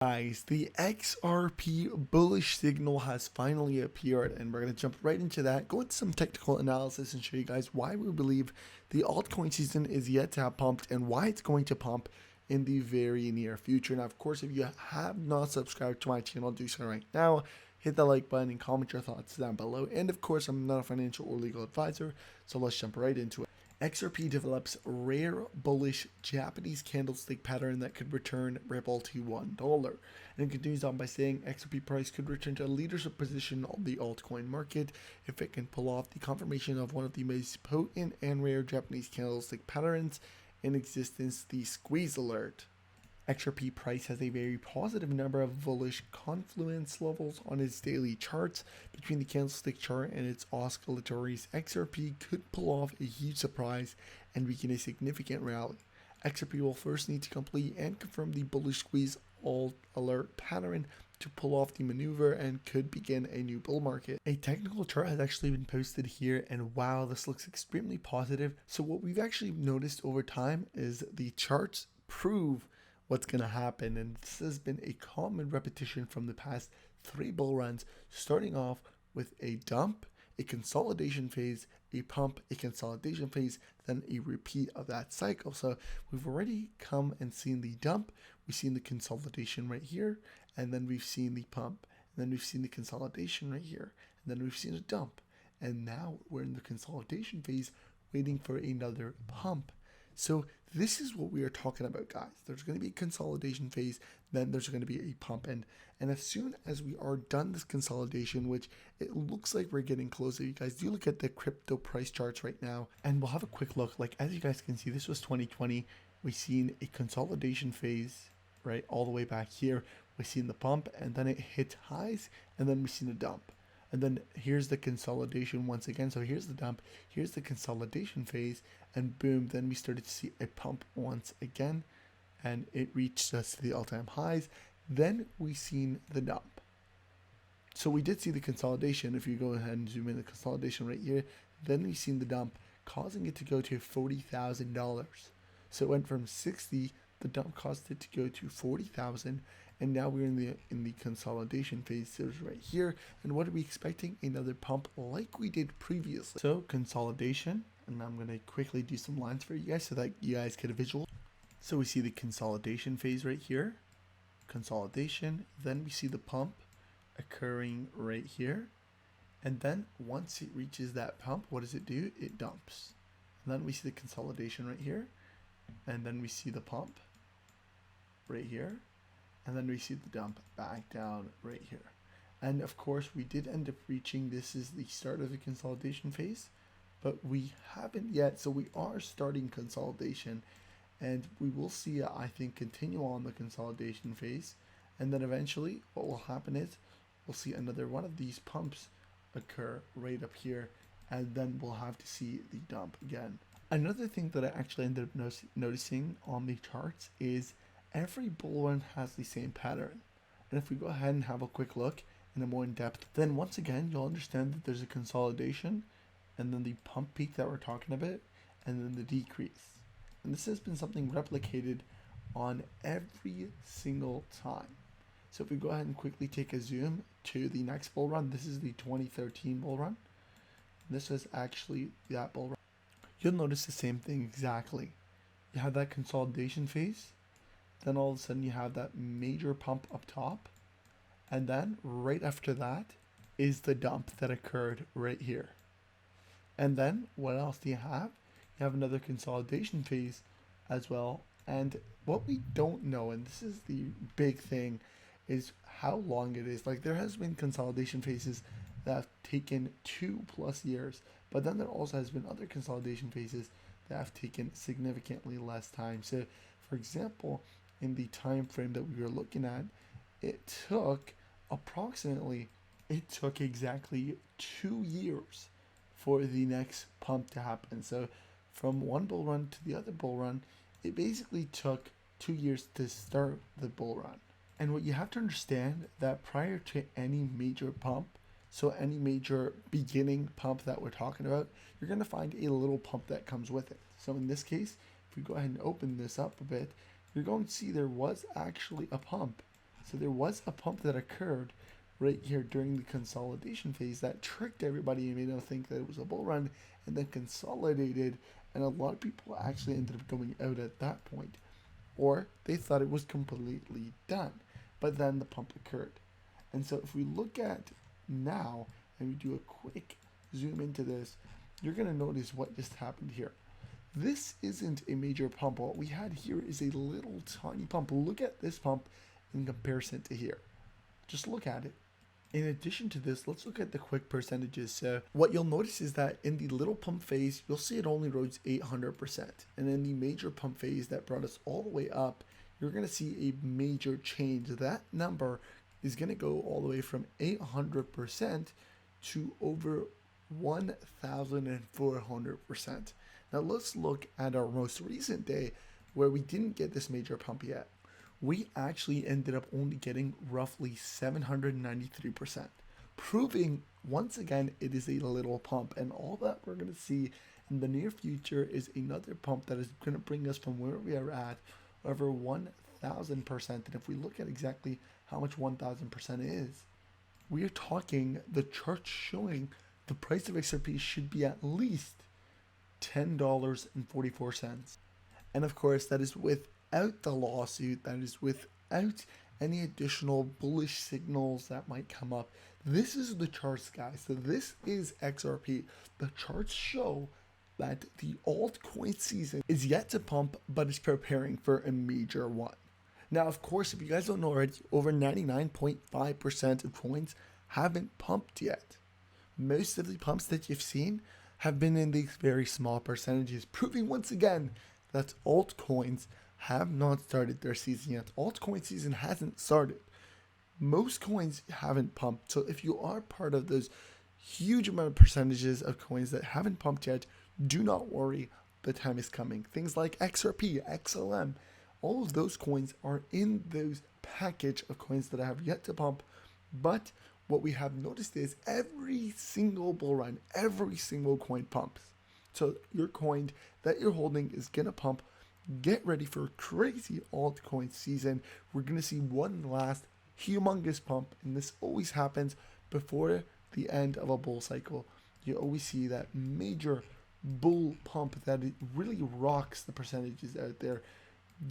Guys, the XRP bullish signal has finally appeared, and we're going to jump right into that, go into some technical analysis and show you guys why we believe the altcoin season is yet to have pumped and why it's going to pump in the very near future. Now, of course, if you have not subscribed to my channel, do so right now. Hit the like button and comment your thoughts down below. And of course, I'm not a financial or legal advisor, so let's jump right into it. XRP develops rare bullish Japanese candlestick pattern that could return Ripple to $1. And it continues on by saying XRP price could return to a leadership position on the altcoin market if it can pull off the confirmation of one of the most potent and rare Japanese candlestick patterns in existence, the squeeze alert. XRP price has a very positive number of bullish confluence levels on its daily charts. Between the candlestick chart and its oscillatories, XRP could pull off a huge surprise and begin a significant rally. XRP will first need to complete and confirm the bullish squeeze alert pattern to pull off the maneuver and could begin a new bull market. A technical chart has actually been posted here, and wow, this looks extremely positive. So what we've actually noticed over time is the charts prove what's going to happen, and this has been a common repetition from the past 3 bull runs, starting off with a dump, a consolidation phase, a pump, a consolidation phase, then a repeat of that cycle. So we've already come and seen the dump, we've seen the consolidation right here, and then we've seen the pump, and then we've seen the consolidation right here, and then we've seen a dump, and now we're in the consolidation phase waiting for another pump. So this is what we are talking about, guys. There's going to be a consolidation phase, then there's going to be a pump, and as soon as we are done this consolidation, which it looks like we're getting closer, you guys do look at the crypto price charts right now, and we'll have a quick look. Like, as you guys can see, this was 2020. We've seen a consolidation phase, right, all the way back here. We've seen the pump, and then it hit highs, and then we've seen a dump. And then here's the consolidation once again. So here's the dump, here's the consolidation phase, and boom, then we started to see a pump once again, and it reached us to the all-time highs. Then we seen the dump. So we did see the consolidation. If you go ahead and zoom in, the consolidation right here, then we seen the dump, causing it to go to $40,000. So it went from 60, the dump caused it to go to 40,000. And now we're in the consolidation phase. So it's right here. And what are we expecting? Another pump like we did previously. So consolidation, and I'm going to quickly do some lines for you guys so that you guys get a visual. So we see the consolidation phase right here, consolidation, then we see the pump occurring right here. And then once it reaches that pump, what does it do? It dumps. And then we see the consolidation right here, and then we see the pump right here. And then we see the dump back down right here. And of course, we did end up reaching, this is the start of the consolidation phase, but we haven't yet. So we are starting consolidation, and we will see, I think, continue on the consolidation phase. And then eventually what will happen is we'll see another one of these pumps occur right up here, and then we'll have to see the dump again. Another thing that I actually ended up noticing on the charts is every bull run has the same pattern. And if we go ahead and have a quick look in a more in depth, then once again, you'll understand that there's a consolidation, and then the pump peak that we're talking about, and then the decrease. And this has been something replicated on every single time. So if we go ahead and quickly take a zoom to the next bull run, this is the 2013 bull run. This was actually that bull run. You'll notice the same thing exactly. You have that consolidation phase, then all of a sudden you have that major pump up top, and then right after that is the dump that occurred right here. And then what else do you have? You have another consolidation phase as well. And what we don't know, and this is the big thing, is how long it is. Like, there has been consolidation phases that have taken 2+ years, but then there also has been other consolidation phases that have taken significantly less time. So for example, in the time frame that we were looking at, it took exactly 2 years for the next pump to happen. So from one bull run to the other bull run, it basically took 2 years to start the bull run. And what you have to understand, that prior to any major pump, so any major beginning pump that we're talking about, you're going to find a little pump that comes with it. So in this case, if we go ahead and open this up a bit, you're going to see there was actually a pump So there was a pump that occurred right here during the consolidation phase that tricked everybody and made them think that it was a bull run, and then consolidated, and a lot of people actually ended up going out at that point, or they thought it was completely done. But then the pump occurred. And so if we look at now and we do a quick zoom into this, you're going to notice what just happened here. This isn't a major pump. What we had here is a little tiny pump. Look at this pump in comparison to here. Just look at it. In addition to this, let's look at the quick percentages. So what you'll notice is that in the little pump phase, you'll see it only rose 800%. And in the major pump phase that brought us all the way up, you're going to see a major change. That number is going to go all the way from 800% to over 1,400%. Now let's look at our most recent day where we didn't get this major pump yet. We actually ended up only getting roughly 793%, proving once again it is a little pump, and all that we're going to see in the near future is another pump that is going to bring us from where we are at over 1,000%. And if we look at exactly how much 1,000% is, we are talking the chart showing the price of XRP should be at least $10.44. And of course, that is without the lawsuit, that is without any additional bullish signals that might come up. This is the charts, guys. So this is XRP. The charts show that the altcoin season is yet to pump, but is preparing for a major one. Now, of course, if you guys don't know already, over 99.5% of coins haven't pumped yet. Most of the pumps that you've seen have been in these very small percentages, proving once again that altcoins have not started their season yet. Altcoin season hasn't started. Most coins haven't pumped. So if you are part of those huge amount of percentages of coins that haven't pumped yet, do not worry, the time is coming. Things like XRP, XLM, all of those coins are in those package of coins that have yet to pump. But what we have noticed is every single bull run, every single coin pumps. So your coin that you're holding is going to pump. Get ready for a crazy altcoin season. We're going to see one last humongous pump, and this always happens before the end of a bull cycle. You always see that major bull pump that it really rocks the percentages out there,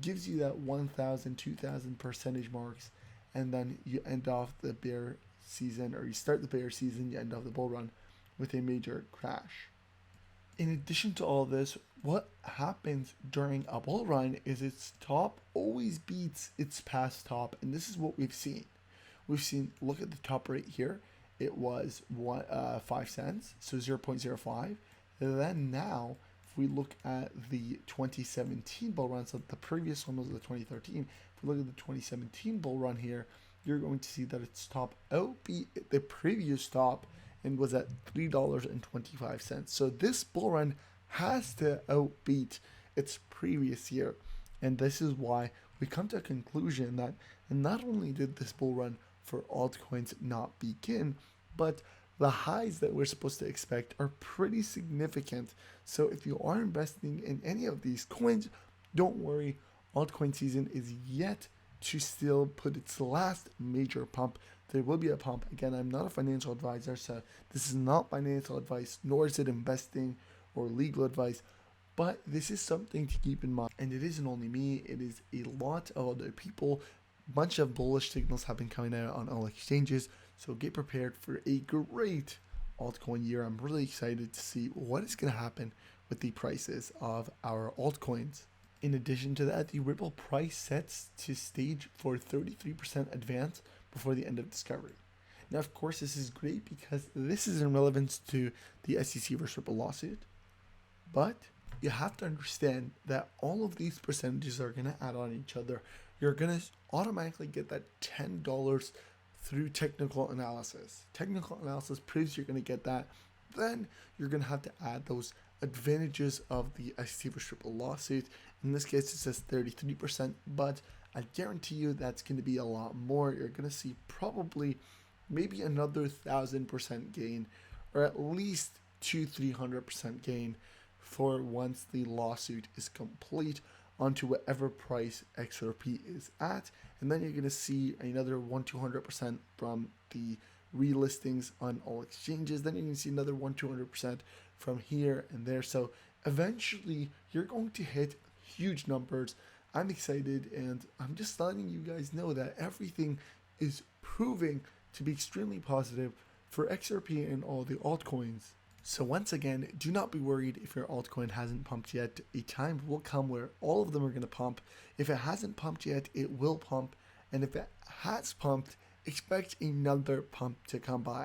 gives you that 1,000, 2,000 percentage marks, and then you end off the bear season, or you start the bear season, you end off the bull run with a major crash. In addition to all this, what happens during a bull run is its top always beats its past top, and this is what we've seen. We've seen, look at the top right here, it was 5 cents, so 0.05. And then now, if we look at the 2017 bull run, so the previous one was the 2013. If we look at the 2017 bull run here, you're going to see that its top outbeat the previous top and was at $3.25. So this bull run has to outbeat its previous year. And this is why we come to a conclusion that not only did this bull run for altcoins not begin, but the highs that we're supposed to expect are pretty significant. So if you are investing in any of these coins, don't worry, altcoin season is yet to still put its last major pump. There will be a pump. Again, I'm not a financial advisor, so this is not financial advice, nor is it investing or legal advice, but this is something to keep in mind. And it isn't only me, it is a lot of other people. A bunch of bullish signals have been coming out on all exchanges, so get prepared for a great altcoin year. I'm really excited to see what is going to happen with the prices of our altcoins. In addition to that, the Ripple price sets to stage for 33% advance before the end of discovery. Now, of course, this is great because this is in relevance to the SEC versus Ripple lawsuit, but you have to understand that all of these percentages are going to add on each other. You're going to automatically get that $10 through technical analysis. Technical analysis proves you're going to get that. Then you're going to have to add those advantages of the SEC versus Ripple lawsuit. In this case, it says 33%, but I guarantee you that's going to be a lot more. You're going to see probably maybe another 1,000% gain, or at least 200-300% gain for once the lawsuit is complete onto whatever price XRP is at. and then you're going to see another 200% from the relistings on all exchanges. Then you're going to see another 200% from here and there. So eventually you're going to hit huge numbers. I'm excited, and I'm just letting you guys know that everything is proving to be extremely positive for XRP and all the altcoins. So once again, do not be worried if your altcoin hasn't pumped yet. A time will come where all of them are going to pump. If it hasn't pumped yet, it will pump. And if it has pumped, expect another pump to come by.